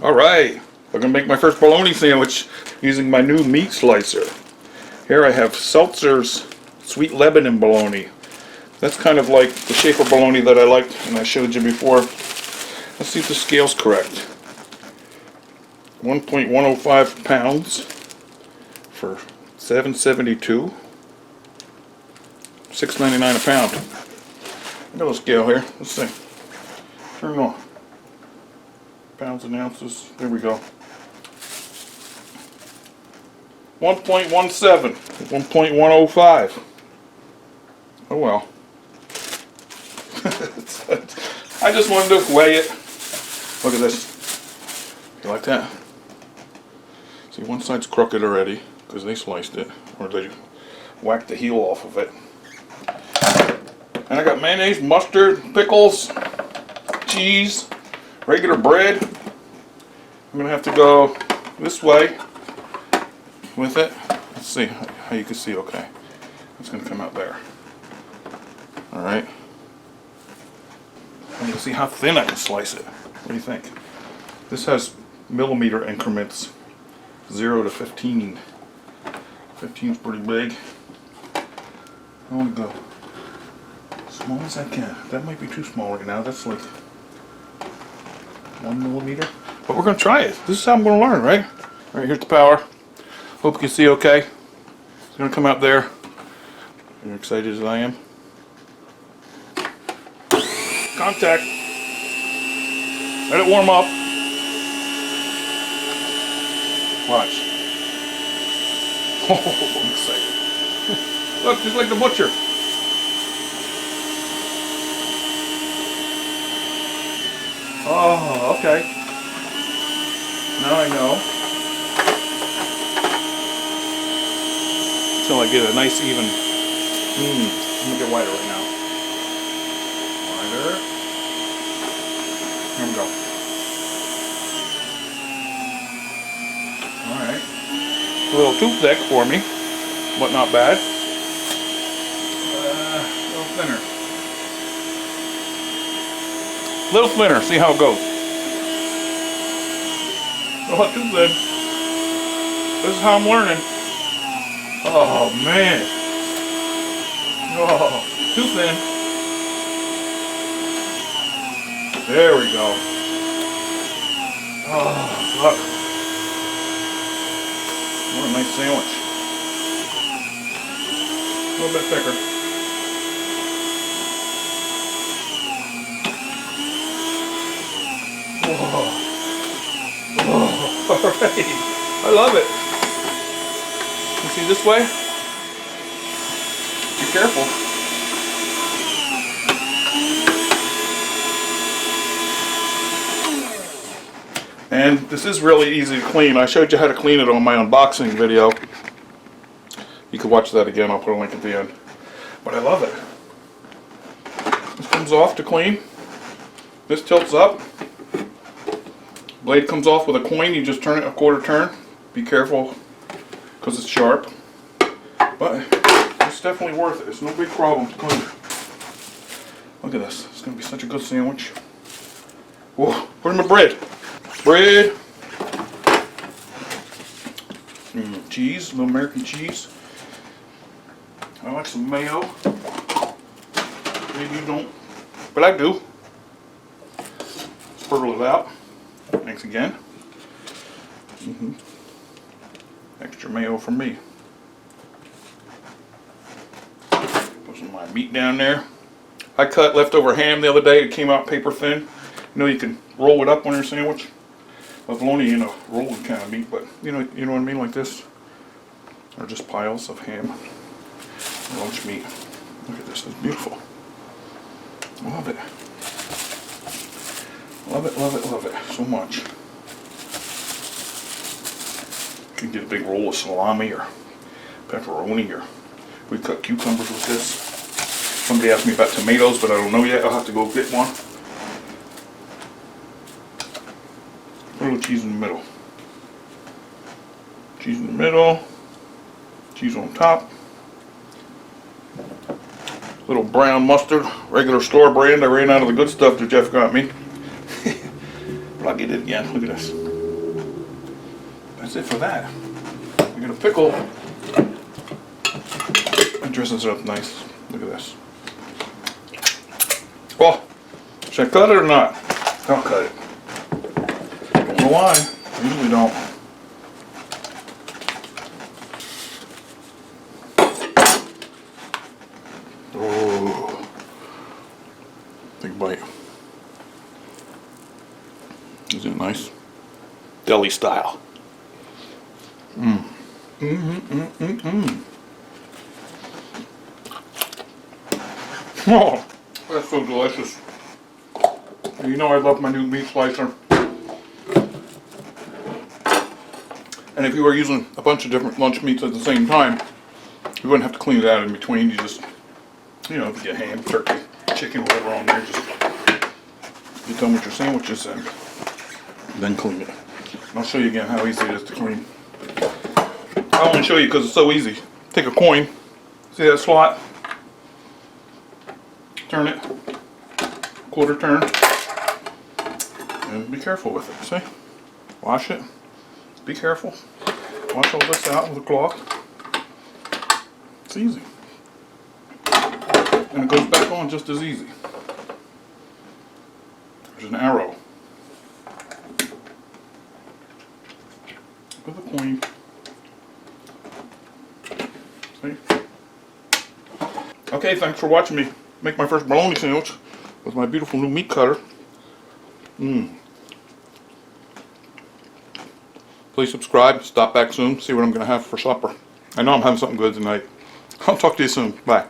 Alright, I'm going to make my first bologna sandwich using my new meat slicer. Here I have Seltzer's Sweet Lebanon bologna. That's kind of like the shape of bologna that I liked and I showed you before. Let's see if the scale's correct. 1.105 pounds for $7.72. $6.99 a pound. I got a scale here. Let's see. Turn it on. Pounds and ounces. There we go. 1.17. 1.105. Oh well. I just wanted to weigh it. Look at this. You like that? See, one side's crooked already because they sliced it, or they whacked the heel off of it. And I got mayonnaise, mustard, pickles, cheese, regular bread. I'm gonna have to go this way with it. Let's see how you can see. Okay, it's gonna come out there. All right. I'm gonna see how thin I can slice it. What do you think? This has millimeter increments, 0 to 15. 15 is pretty big. I want to go as small as I can. That might be too small right now. That's like 1 millimeter. But we're going to try it. This is how I'm going to learn, right? Alright, here's the power. Hope you can see okay. It's going to come out there. You're excited as I am. Contact. Let it warm up. Watch. Oh, I'm excited. Look, just like the butcher. Oh, okay. Now I know. Until I get a nice even. Let me get wider right now. Wider. Here we go. Alright. A little too thick for me, but not bad. A little thinner. A little thinner, see how it goes. Oh, too thin. This is how I'm learning. Oh, man. Oh, too thin. There we go. Oh, look. What a nice sandwich. A little bit thicker. Whoa. Whoa. Alright. I love it. You see this way? Be careful. And this is really easy to clean. I showed you how to clean it on my unboxing video. You can watch that again. I'll put a link at the end. But I love it. This comes off to clean. This tilts up. Blade comes off with a coin. You just turn it a quarter turn. Be careful because it's sharp. But it's definitely worth it. It's no big problem to clean. Look at this. It's going to be such a good sandwich. Whoa. Where's my bread? Bread, cheese, a little American cheese. I like some mayo. Maybe you don't, but I do. Sprinkle it out. Thanks again. Extra mayo from me. Put some of my meat down there. I cut leftover ham the other day. It came out paper thin. You know you can roll it up on your sandwich. Baloney, you know, rolling kind of meat, but you know what I mean, like this, or just piles of ham, lunch meat. Look at this; it's beautiful. Love it, love it, love it, love it so much. You can get a big roll of salami or pepperoni, or we cut cucumbers with this. Somebody asked me about tomatoes, but I don't know yet. I'll have to go get one. A little cheese in the middle. Cheese in the middle. Cheese on top. Little brown mustard. Regular store brand. I ran out of the good stuff that Jeff got me. But I I'll get it again. Look at this. That's it for that. I got a pickle. It dresses it up nice. Look at this. Well, should I cut it or not? I'll cut it. Don't know why. I usually don't. Oh, big bite. Isn't it nice? Deli style. Oh, that's so delicious. You know I love my new meat slicer. And if you were using a bunch of different lunch meats at the same time, you wouldn't have to clean it out in between. You just, you know, if you get ham, turkey, chicken, whatever on there, just get done with your sandwiches and then clean it. And I'll show you again how easy it is to clean. I want to show you because it's so easy. Take a coin, see that slot? Turn it, quarter turn, and be careful with it, see? Wash it, be careful. Wash all this out with a cloth. It's easy. And it goes back on just as easy. There's an arrow. With a coin. See? Okay, thanks for watching me make my first bologna sandwich with my beautiful new meat cutter. Please subscribe, stop back soon, see what I'm going to have for supper. I know I'm having something good tonight. I'll talk to you soon. Bye.